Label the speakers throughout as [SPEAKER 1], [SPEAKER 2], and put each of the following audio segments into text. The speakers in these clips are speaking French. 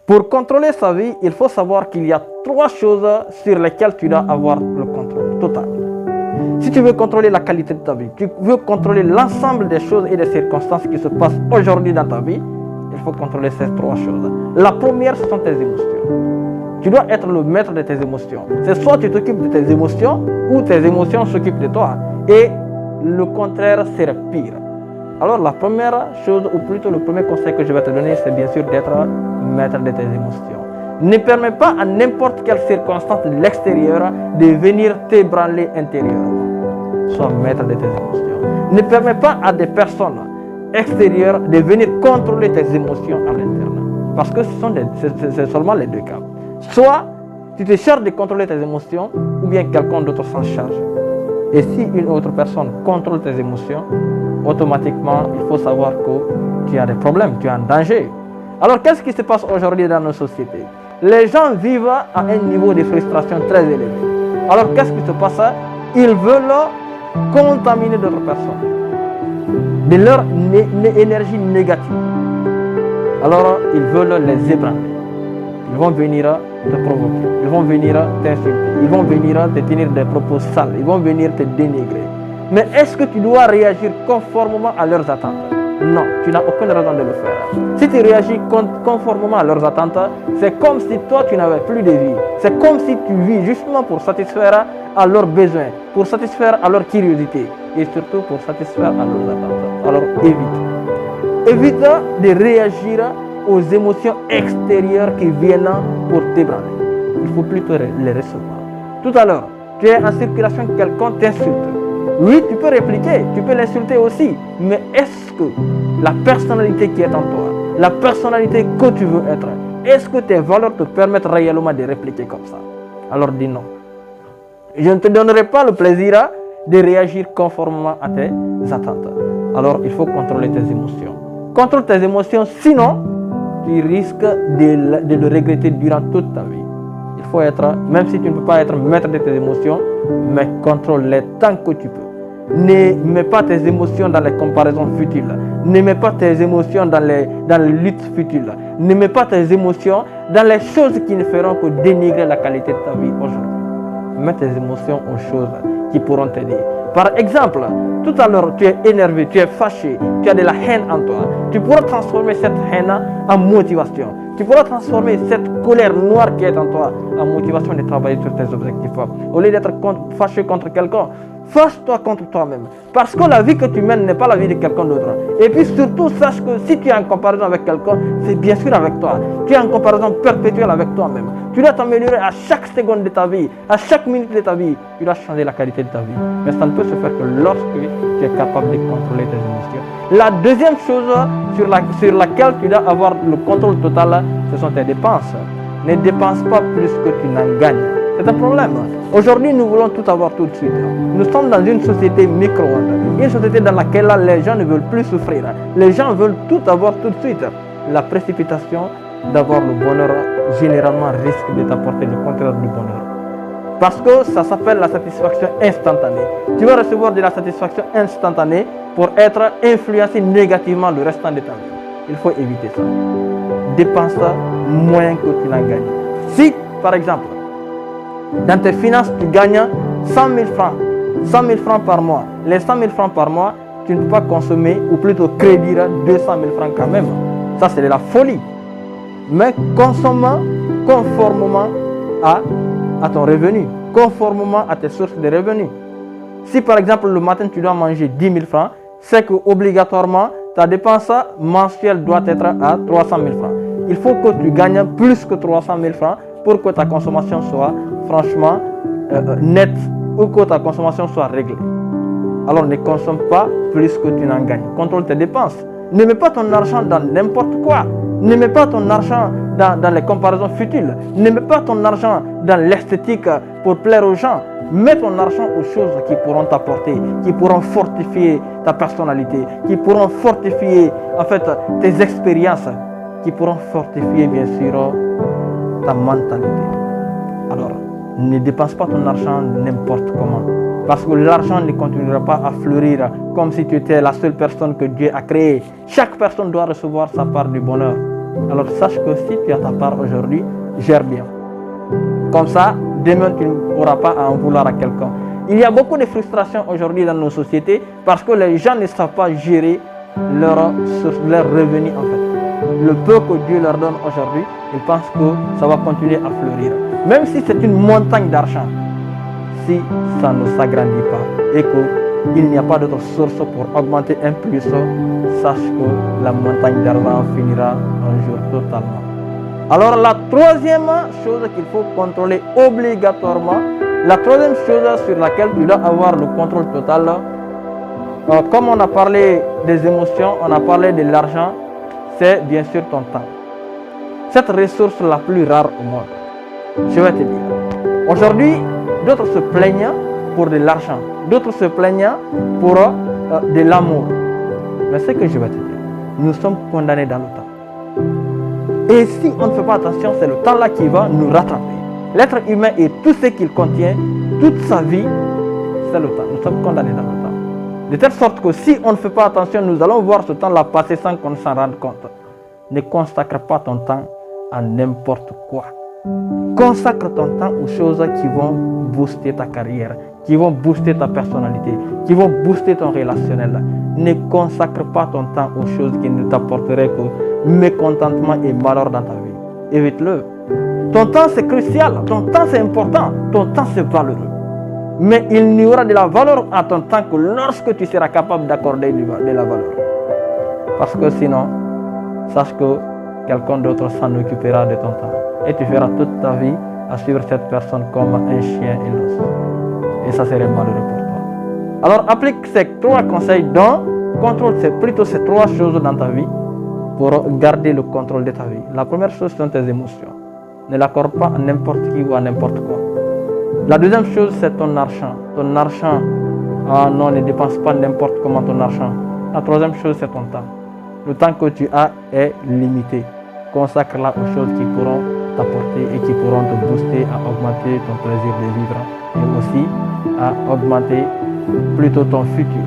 [SPEAKER 1] Pour contrôler sa vie, il faut savoir qu'il y a 3 choses sur lesquelles tu dois avoir le contrôle total. Si tu veux contrôler la qualité de ta vie, tu veux contrôler l'ensemble des choses et des circonstances qui se passent aujourd'hui dans ta vie, il faut contrôler ces 3 choses. La première, ce sont tes émotions. Tu dois être le maître de tes émotions. C'est soit tu t'occupes de tes émotions ou tes émotions s'occupent de toi. Et le contraire serait pire. Alors la première chose, ou plutôt le premier conseil que je vais te donner, c'est bien sûr d'être maître de tes émotions. Ne permets pas à n'importe quelle circonstance de l'extérieur de venir t'ébranler intérieurement. Sois maître de tes émotions. Ne permets pas à des personnes extérieures de venir contrôler tes émotions à l'interne. Parce que c'est seulement les 2 cas. Soit tu te charges de contrôler tes émotions, ou bien quelqu'un d'autre s'en charge. Et si une autre personne contrôle tes émotions, automatiquement, il faut savoir que tu as des problèmes, tu es en danger. Alors, qu'est-ce qui se passe aujourd'hui dans nos sociétés? Les gens vivent à un niveau de frustration très élevé. Alors, qu'est-ce qui se passe? Ils veulent contaminer d'autres personnes de leur énergie négative. Alors, ils veulent les ébranler. Ils vont venir te provoquer, ils vont venir t'insulter, ils vont venir te tenir des propos sales, ils vont venir te dénigrer. Mais est-ce que tu dois réagir conformément à leurs attentes? Non, tu n'as aucune raison de le faire. Si tu réagis conformément à leurs attentes, c'est comme si toi tu n'avais plus de vie. C'est comme si tu vis justement pour satisfaire à leurs besoins, pour satisfaire à leur curiosité et surtout pour satisfaire à leurs attentes. Alors évite de réagir aux émotions extérieures qui viennent pour t'ébranler. Il faut plutôt les recevoir. Tout à l'heure, tu es en circulation, quelqu'un t'insulte. Oui, tu peux répliquer, tu peux l'insulter aussi. Mais est-ce que la personnalité qui est en toi, la personnalité que tu veux être, est-ce que tes valeurs te permettent réellement de répliquer comme ça? Alors dis non. Je ne te donnerai pas le plaisir de réagir conformément à tes attentes. Alors il faut contrôler tes émotions. Contrôle tes émotions, sinon tu risques de le regretter durant toute ta vie. Il faut être, même si tu ne peux pas être maître de tes émotions, mais contrôle-les tant que tu peux. Ne mets pas tes émotions dans les comparaisons futiles. Ne mets pas tes émotions dans les luttes futiles. Ne mets pas tes émotions dans les choses qui ne feront que dénigrer la qualité de ta vie aujourd'hui. Mets tes émotions aux choses qui pourront t'aider. Par exemple, tout à l'heure, tu es énervé, tu es fâché, tu as de la haine en toi. Tu pourras transformer cette haine en motivation. Tu pourras transformer cette colère noire qui est en toi en motivation de travailler sur tes objectifs. Au lieu d'être fâché contre quelqu'un, fâche-toi contre toi-même. Parce que la vie que tu mènes n'est pas la vie de quelqu'un d'autre. Et puis surtout, sache que si tu es en comparaison avec quelqu'un, c'est bien sûr avec toi. Tu es en comparaison perpétuelle avec toi-même. Tu dois t'améliorer à chaque seconde de ta vie, à chaque minute de ta vie. Tu dois changer la qualité de ta vie. Mais ça ne peut se faire que lorsque tu es capable de contrôler tes émotions. La deuxième chose sur laquelle tu dois avoir le contrôle total, ce sont tes dépenses. Ne dépense pas plus que tu n'en gagnes. C'est un problème. Aujourd'hui, nous voulons tout avoir tout de suite. Nous sommes dans une société micro-ondes, une société dans laquelle les gens ne veulent plus souffrir. Les gens veulent tout avoir tout de suite. La précipitation d'avoir le bonheur, généralement, risque de t'apporter le contraire du bonheur. Parce que ça s'appelle la satisfaction instantanée. Tu vas recevoir de la satisfaction instantanée pour être influencé négativement le restant de ta vie. Il faut éviter ça. Dépense moins que tu n'en gagnes. Si, par exemple, dans tes finances, tu gagnes 100 000 francs. 100 000 francs par mois. Les 100 000 francs par mois, tu ne peux pas consommer ou plutôt créditer 200 000 francs quand même. Ça, c'est de la folie. Mais consomme conformément à ton revenu, conformément à tes sources de revenus. Si par exemple le matin tu dois manger 10 000 francs, c'est que obligatoirement ta dépense mensuelle doit être à 300 000 francs. Il faut que tu gagnes plus que 300 000 francs pour que ta consommation soit franchement nette ou que ta consommation soit réglée. Alors ne consomme pas plus que tu n'en gagnes. Contrôle tes dépenses. Ne mets pas ton argent dans n'importe quoi. Ne mets pas ton argent dans les comparaisons futiles. Ne mets pas ton argent dans l'esthétique pour plaire aux gens. Mets ton argent aux choses qui pourront t'apporter, qui pourront fortifier ta personnalité, qui pourront fortifier en fait tes expériences, qui pourront fortifier bien sûr ta mentalité. Alors, ne dépense pas ton argent n'importe comment. Parce que l'argent ne continuera pas à fleurir comme si tu étais la seule personne que Dieu a créée. Chaque personne doit recevoir sa part du bonheur. Alors sache que si tu as ta part aujourd'hui, gère bien. Comme ça, demain tu n'auras pas à en vouloir à quelqu'un. Il y a beaucoup de frustration aujourd'hui dans nos sociétés parce que les gens ne savent pas gérer leurs revenus en fait. Le peu que Dieu leur donne aujourd'hui, ils pensent que ça va continuer à fleurir. Même si c'est une montagne d'argent, si ça ne s'agrandit pas et qu'il n'y a pas d'autre source pour augmenter un plus, sache que la montagne d'argent finira un jour totalement. Alors la troisième chose qu'il faut contrôler obligatoirement, la troisième chose sur laquelle tu dois avoir le contrôle total, comme on a parlé des émotions, on a parlé de l'argent, c'est bien sûr ton temps. Cette ressource la plus rare au monde. Je vais te dire. Aujourd'hui, d'autres se plaignent pour de l'argent, d'autres se plaignent pour de l'amour. Mais ce que je vais te dire, nous sommes condamnés dans le temps. Et si on ne fait pas attention, c'est le temps là qui va nous rattraper. L'être humain et tout ce qu'il contient, toute sa vie, c'est le temps. Nous sommes condamnés dans le temps. De telle sorte que si on ne fait pas attention, nous allons voir ce temps-là passer sans qu'on s'en rende compte. Ne consacre pas ton temps à n'importe quoi. Consacre ton temps aux choses qui vont booster ta carrière, qui vont booster ta personnalité, qui vont booster ton relationnel. Ne consacre pas ton temps aux choses qui ne t'apporteraient que mécontentement et malheur dans ta vie. Évite-le. Ton temps c'est crucial, ton temps c'est important, ton temps c'est valeureux. Mais il n'y aura de la valeur à ton temps que lorsque tu seras capable d'accorder de la valeur. Parce que sinon, sache que quelqu'un d'autre s'en occupera de ton temps. Et tu feras toute ta vie à suivre cette personne comme un chien et l'os. Et ça serait malheureux pour toi. Alors applique ces trois conseils dont contrôle plutôt ces trois choses dans ta vie pour garder le contrôle de ta vie. La première chose sont tes émotions. Ne l'accorde pas à n'importe qui ou à n'importe quoi. La deuxième chose, c'est ton argent. Ton argent, non, ne dépense pas n'importe comment ton argent. La troisième chose, c'est ton temps. Le temps que tu as est limité. Consacre-la aux choses qui pourront t'apporter et qui pourront te booster à augmenter ton plaisir de vivre et aussi à augmenter plutôt ton futur,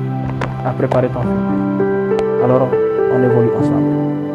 [SPEAKER 1] à préparer ton futur. Alors, on évolue ensemble.